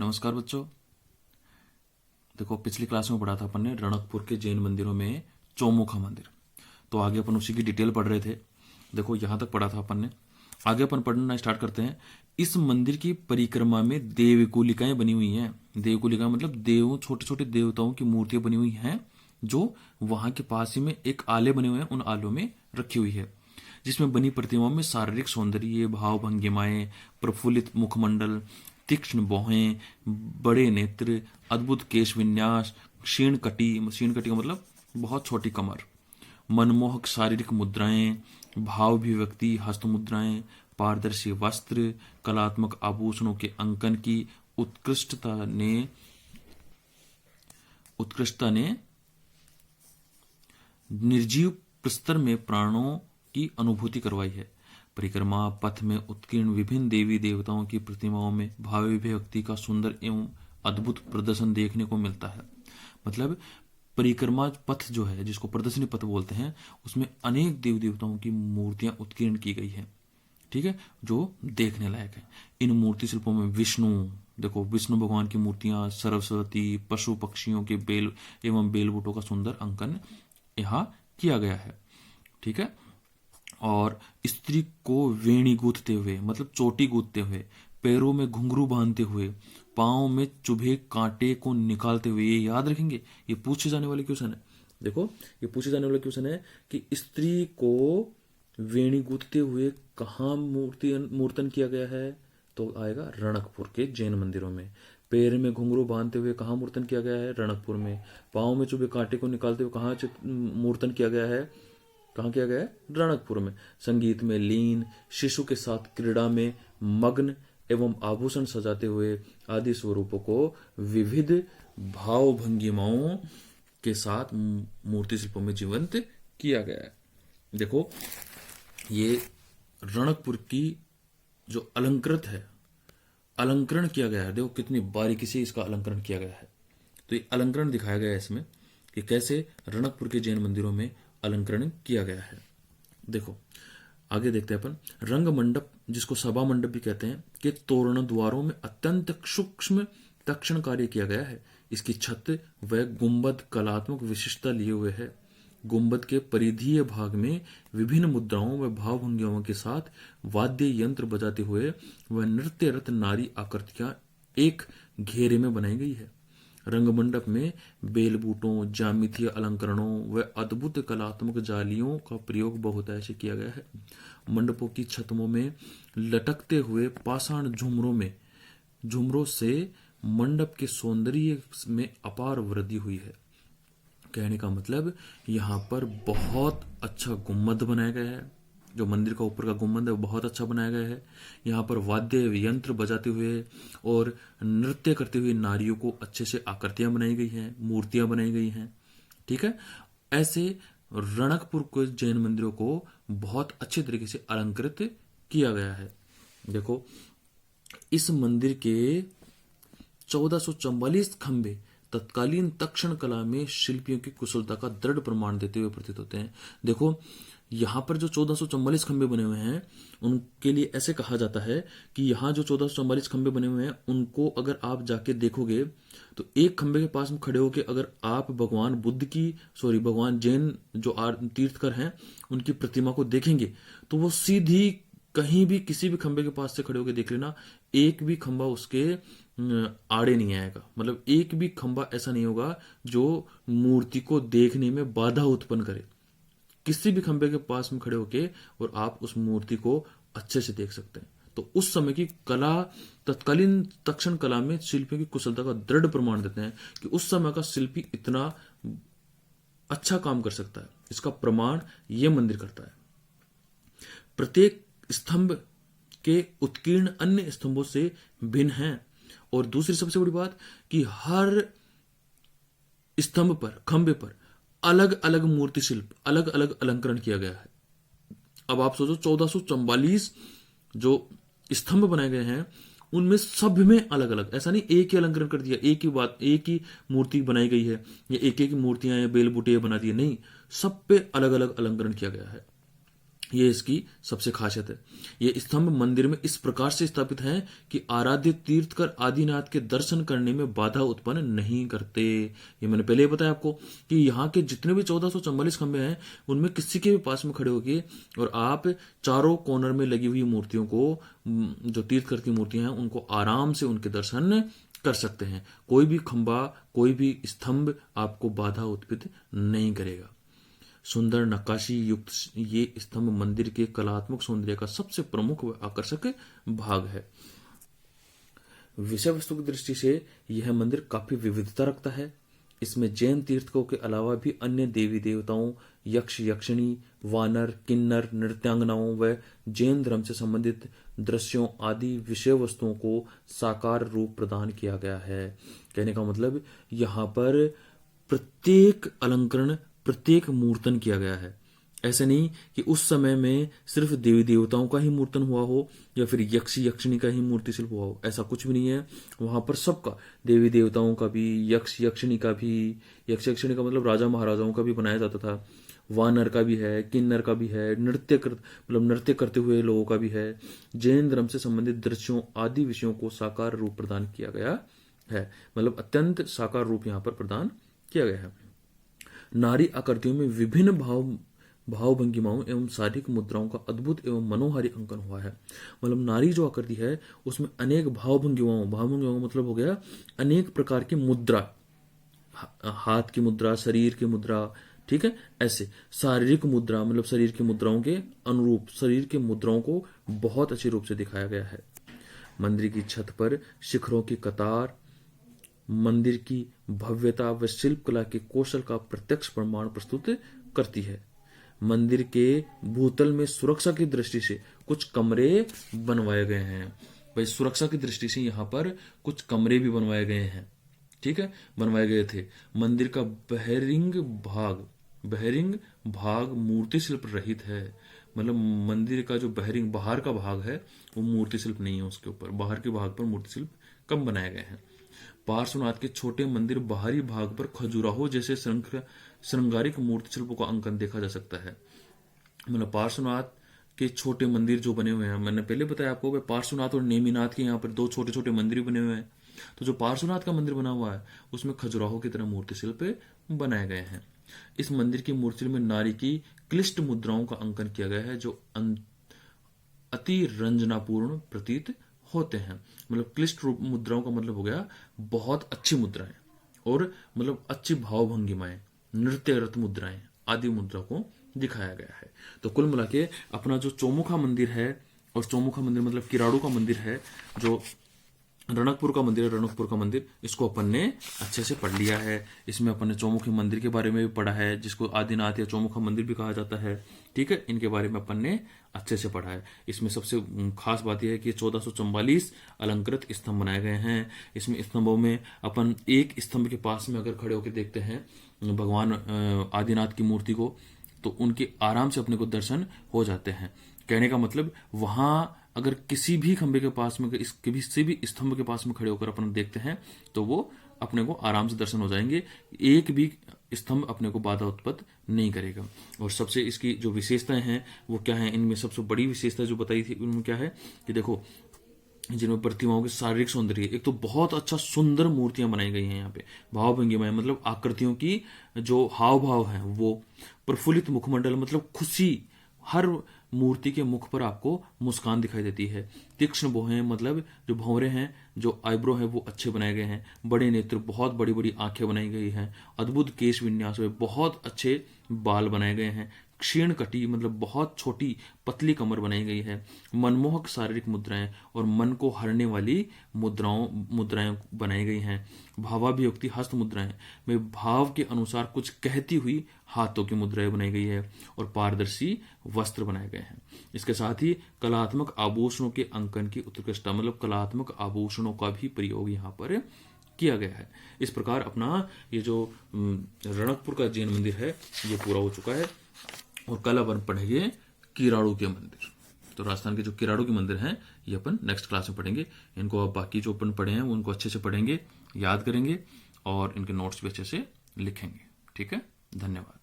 नमस्कार बच्चों। देखो, पिछली क्लास में पढ़ा था अपन ने रणकपुर के जैन मंदिरों में चौमुखा मंदिर। तो आगे अपन उसी की डिटेल पढ़ रहे थे। देखो, यहां तक पढ़ा था अपन ने। आगे अपन पढ़ना स्टार्ट करते हैं। इस मंदिर की परिक्रमा में देवकुलिकाएं बनी हुई हैं। देवकुलिका मतलब देवों, छोटे छोटे देवताओं की मूर्तियां बनी हुई हैं, जो वहां के पास ही में एक आले बने हुए हैं, उन आलों में रखी हुई है। जिसमें बनी प्रतिमाओं में शारीरिक सौंदर्य, भाव भंगिमाएं, प्रफुल्लित मुखमंडल, तीक्ष्ण भौहें, बड़े नेत्र, अद्भुत केश विन्यास, क्षीण कटी का मतलब बहुत छोटी कमर, मनमोहक शारीरिक मुद्राएं, भावाभिव्यक्ति हस्त मुद्राएं, पारदर्शी वस्त्र, कलात्मक आभूषणों के अंकन की उत्कृष्टता ने निर्जीव प्रस्तर में प्राणों की अनुभूति करवाई है। परिक्रमा पथ में उत्कीर्ण विभिन्न देवी देवताओं की प्रतिमाओं में भावाभिव्यक्ति का सुंदर एवं अद्भुत प्रदर्शन देखने को मिलता है। मतलब परिक्रमा पथ जो है, जिसको प्रदर्शनी पथ बोलते हैं, उसमें अनेक देवी देवताओं की मूर्तियां उत्कीर्ण की गई है। ठीक है, जो देखने लायक है। इन मूर्ति शिल्पों में देखो विष्णु भगवान की मूर्तियां, सरस्वती, पशु पक्षियों के बेल एवं बेलबूटों का सुंदर अंकन यहाँ किया गया है। ठीक है। और स्त्री को वेणी गूंथते हुए, मतलब चोटी गूंथते हुए, पैरों में घुंघरू बांधते हुए, पांव में चुभे कांटे को निकालते हुए, ये याद रखेंगे, ये पूछे जाने वाले क्वेश्चन है। देखो, ये पूछे जाने वाला क्वेश्चन है कि स्त्री को वेणी गूंथते हुए कहाँ मूर्तन किया गया है, तो आएगा रणकपुर के जैन मंदिरों में। पैर में घुंघरू बांधते हुए कहाँ मूर्तन किया गया है, रणकपुर में। पांव में चुभे कांटे को निकालते हुए कहाँ मूर्तन किया गया है, कहाँ किया गया है, रणकपुर में। संगीत में लीन, शिशु के साथ क्रीड़ा में मग्न एवं आभूषण सजाते हुए आदि स्वरूपों को विविध भाव भंगिमाओं के साथ मूर्ति शिल्पों में जीवंत किया गया है। देखो, ये रणकपुर की जो अलंकृत है, अलंकरण किया गया है। देखो कितनी बारीकी से इसका अलंकरण किया गया है। तो ये अलंकरण दिखाया गया है इसमें कि कैसे रणकपुर के जैन मंदिरों में अलंकरण किया गया है। देखो, आगे देखते हैं अपन। रंग मंडप, जिसको सभा मंडप भी कहते हैं, के तोरण द्वारों में अत्यंत सूक्ष्म तक्षण कार्य किया गया है। इसकी छत व गुंबद कलात्मक विशिष्टता लिए हुए है। गुंबद के परिधीय भाग में विभिन्न मुद्राओं व भावभंगिमाओं के साथ वाद्य यंत्र बजाते हुए व नृत्यरत नारी आकृतियां एक घेरे में बनाई गई है। रंगमंडप में बेलबूटों, ज्यामितीय अलंकरणों व अद्भुत कलात्मक जालियों का प्रयोग बहुत ऐसे किया गया है। मंडपों की छतों में लटकते हुए पाषाण झुमरों से मंडप के सौंदर्य में अपार वृद्धि हुई है। कहने का मतलब, यहाँ पर बहुत अच्छा गुम्बद बनाया गया है। जो मंदिर का ऊपर का गुम्बद है वो बहुत अच्छा बनाया गया है। यहाँ पर वाद्य यंत्र बजाते हुए और नृत्य करते हुए नारियों को अच्छे से आकृतियां बनाई गई हैं, मूर्तियां बनाई गई हैं। ठीक है। ऐसे रणकपुर के जैन मंदिरों को बहुत अच्छे तरीके से अलंकृत किया गया है। देखो, इस मंदिर के 1444 खंभे तत्कालीन तक्षण कला में शिल्पियों की कुशलता का दृढ़ प्रमाण देते हुए प्रतीत होते हैं। देखो, यहाँ पर जो 1444 खंभे बने हुए हैं, उनके लिए ऐसे कहा जाता है कि यहाँ जो 1444 खंभे बने हुए हैं, उनको अगर आप जाके देखोगे तो एक खंभे के पास में खड़े होके अगर आप भगवान जैन जो तीर्थकर हैं, उनकी प्रतिमा को देखेंगे तो वो सीधी कहीं भी किसी भी खंभे के पास से खड़े होकर देख लेना, एक भी खंभा उसके आड़े नहीं आएगा। मतलब एक भी खंभा ऐसा नहीं होगा जो मूर्ति को देखने में बाधा उत्पन्न करे। किसी भी खंभे के पास में खड़े होके और आप उस मूर्ति को अच्छे से देख सकते हैं। तो उस समय की कला, तत्कालीन तक्षण कला में शिल्पियों की कुशलता का दृढ़ प्रमाण देते हैं कि उस समय का शिल्पी इतना अच्छा काम कर सकता है। इसका प्रमाण यह मंदिर करता है। प्रत्येक स्तंभ के उत्कीर्ण अन्य स्तंभों से भिन्न हैं। और दूसरी सबसे बड़ी बात कि हर स्तंभ पर, खंभे पर अलग अलग मूर्ति शिल्प, अलग अलग अलंकरण किया गया है। अब आप सोचो, 1444 जो स्तंभ बनाए गए हैं, उनमें सब में अलग अलग, ऐसा नहीं एक ही अलंकरण कर दिया, एक ही मूर्ति बनाई गई है या एक मूर्तियां या बेलबुटियां बना दी, नहीं, सब पे अलग अलग अलंकरण किया गया है। ये इसकी सबसे खासियत है। ये स्तंभ मंदिर में इस प्रकार से स्थापित हैं कि आराध्य तीर्थकर आदिनाथ के दर्शन करने में बाधा उत्पन्न नहीं करते। ये मैंने पहले ही बताया आपको कि यहाँ के जितने भी 1444 खंभे हैं उनमें किसी के भी पास में खड़े होके और आप चारों कॉर्नर में लगी हुई मूर्तियों को, जो तीर्थकर की मूर्तियां हैं, उनको आराम से उनके दर्शन कर सकते हैं। कोई भी खंभा, कोई भी स्तंभ आपको बाधा उत्पन्न नहीं करेगा। सुंदर नक्काशी युक्त ये स्तंभ मंदिर के कलात्मक सौंदर्य का सबसे प्रमुख व आकर्षक भाग है। विषय वस्तु की दृष्टि से यह मंदिर काफी विविधता रखता है। इसमें जैन तीर्थकों के अलावा भी अन्य देवी देवताओं, यक्ष यक्षिणी, वानर, किन्नर, नृत्यांगनाओं व जैन धर्म से संबंधित दृश्यों आदि विषय वस्तुओं को साकार रूप प्रदान किया गया है। कहने का मतलब यहाँ पर प्रत्येक अलंकरण, प्रत्येक मूर्तन किया गया है। ऐसे नहीं कि उस समय में सिर्फ देवी देवताओं का ही मूर्तन हुआ हो या फिर यक्ष यक्षिणी का ही मूर्ति शिल्प हुआ हो, ऐसा कुछ भी नहीं है। वहां पर सबका, देवी देवताओं का भी, यक्ष यक्षिणी का भी, यक्ष यक्षिणी का मतलब राजा महाराजाओं का भी बनाया जाता था, वानर का भी है, किन्नर का भी है, नृत्य करते हुए लोगों का भी है। जैन धर्म से संबंधित दृश्यों आदि विषयों को साकार रूप प्रदान किया गया है, मतलब अत्यंत साकार रूप यहाँ पर प्रदान किया गया है। नारी आकृतियों में विभिन्न भाव भंगिमाओं एवं शारीरिक मुद्राओं का अद्भुत एवं मनोहारी अंकन हुआ है। मतलब नारी जो आकृति है उसमें अनेक भाव भंगिमाओं मतलब हो गया अनेक प्रकार की मुद्रा, हाथ की मुद्रा, शरीर की मुद्रा, ठीक है, ऐसे शारीरिक मुद्रा मतलब शरीर की मुद्राओं के अनुरूप शरीर के मुद्राओं को बहुत अच्छे रूप से दिखाया गया है। मंदिर की छत पर शिखरों की कतार मंदिर की भव्यता व शिल्प कला के कौशल का प्रत्यक्ष प्रमाण प्रस्तुत करती है। मंदिर के भूतल में सुरक्षा की दृष्टि से कुछ कमरे बनवाए गए हैं। भाई सुरक्षा की दृष्टि से यहाँ पर कुछ कमरे भी बनवाए गए हैं, ठीक है, बनवाए गए थे। मंदिर का बहरिंग भाग मूर्ति शिल्प रहित है। मतलब मंदिर का जो बाहर का भाग है वो मूर्ति शिल्प नहीं है, उसके ऊपर बाहर के भाग पर मूर्ति शिल्प कम बनाए गए हैं। पार्श्वनाथ के छोटे मंदिर बाहरी भाग पर खजुराहो जैसे श्रृंगारिक मूर्ति शिल्पों का अंकन देखा जा सकता है। मतलब पार्श्वनाथ के छोटे मंदिर जो बने हुए हैं, मैंने पहले बताया आपको, पार्श्वनाथ और नेमिनाथ के यहाँ पर दो छोटे छोटे मंदिर बने हुए हैं। तो जो पार्श्वनाथ का मंदिर बना हुआ है उसमें खजुराहो की तरह मूर्ति शिल्प बनाए गए हैं। इस मंदिर की मूर्ति में नारी की क्लिष्ट मुद्राओं का अंकन किया गया है जो अति रंजनापूर्ण प्रतीत होते हैं। मतलब क्लिष्ट रूप मुद्राओं का मतलब हो गया बहुत अच्छी मुद्राएं और मतलब अच्छी भाव भंगिमाएं, नृत्यरत मुद्राएं आदि मुद्रा को दिखाया गया है। तो कुल मिला के अपना जो चौमुखा मंदिर है, और चौमुखा मंदिर मतलब किराड़ू का मंदिर है, जो रणकपुर का मंदिर है, रणकपुर का मंदिर, इसको अपन ने अच्छे से पढ़ लिया है। इसमें अपन ने चौमुखी मंदिर के बारे में भी पढ़ा है, जिसको आदिनाथ या चौमुखा मंदिर भी कहा जाता है, ठीक है। इनके बारे में अपन ने अच्छे से पढ़ा है। इसमें सबसे खास बात यह है कि 1444 अलंकृत स्तंभ बनाए गए हैं। इसमें स्तंभों में अपन एक स्तंभ के पास में अगर खड़े होकर देखते हैं भगवान आदिनाथ की मूर्ति को, तो उनके आराम से अपने को दर्शन हो जाते हैं। कहने का मतलब वहां अगर किसी भी खंबे के पास में, किसी भी स्तंभ के पास में खड़े होकर अपन देखते हैं तो वो अपने को आराम से दर्शन हो जाएंगे। एक भी स्तंभ अपने को बाधा उत्पन्न नहीं करेगा। और सबसे इसकी जो विशेषताएं हैं वो क्या है, इनमें सबसे बड़ी विशेषता जो बताई थी उनमें क्या है कि देखो, जिनमें प्रतिमाओं के शारीरिक सौंदर्य, एक तो बहुत अच्छा सुंदर मूर्तियां बनाई गई हैं यहाँ पे, भाव भंगिमाएं मतलब आकृतियों की जो हाव भाव है वो, प्रफुल्लित मुखमंडल मतलब खुशी, हर मूर्ति के मुख पर आपको मुस्कान दिखाई देती है। तीक्ष्ण भौहें मतलब जो भौरे हैं, जो आईब्रो है वो अच्छे बनाए गए हैं। बड़े नेत्र, बहुत बड़ी बड़ी आंखें बनाई गई हैं। अद्भुत केश विन्यास हुए, बहुत अच्छे बाल बनाए गए हैं। क्षीण कटी मतलब बहुत छोटी पतली कमर बनाई गई है। मनमोहक शारीरिक मुद्राएं और मन को हरने वाली मुद्राएं बनाई गई हैं। भावाभिव्यक्ति हस्त मुद्राएं में भाव के अनुसार कुछ कहती हुई हाथों की मुद्राएं बनाई गई है और पारदर्शी वस्त्र बनाए गए हैं। इसके साथ ही कलात्मक आभूषणों के अंकन की उत्कृष्टता मतलब कलात्मक आभूषणों का भी प्रयोग यहाँ पर किया गया है। इस प्रकार अपना ये जो रणकपुर का जैन मंदिर है ये पूरा हो चुका है। और कल अपन पढ़ेंगे किराड़ू के मंदिर। तो राजस्थान के जो किराड़ू के मंदिर हैं ये अपन नेक्स्ट क्लास में पढ़ेंगे। इनको अब बाकी जो अपन पढ़े हैं वो उनको अच्छे से पढ़ेंगे, याद करेंगे और इनके नोट्स भी अच्छे से लिखेंगे। ठीक है, धन्यवाद।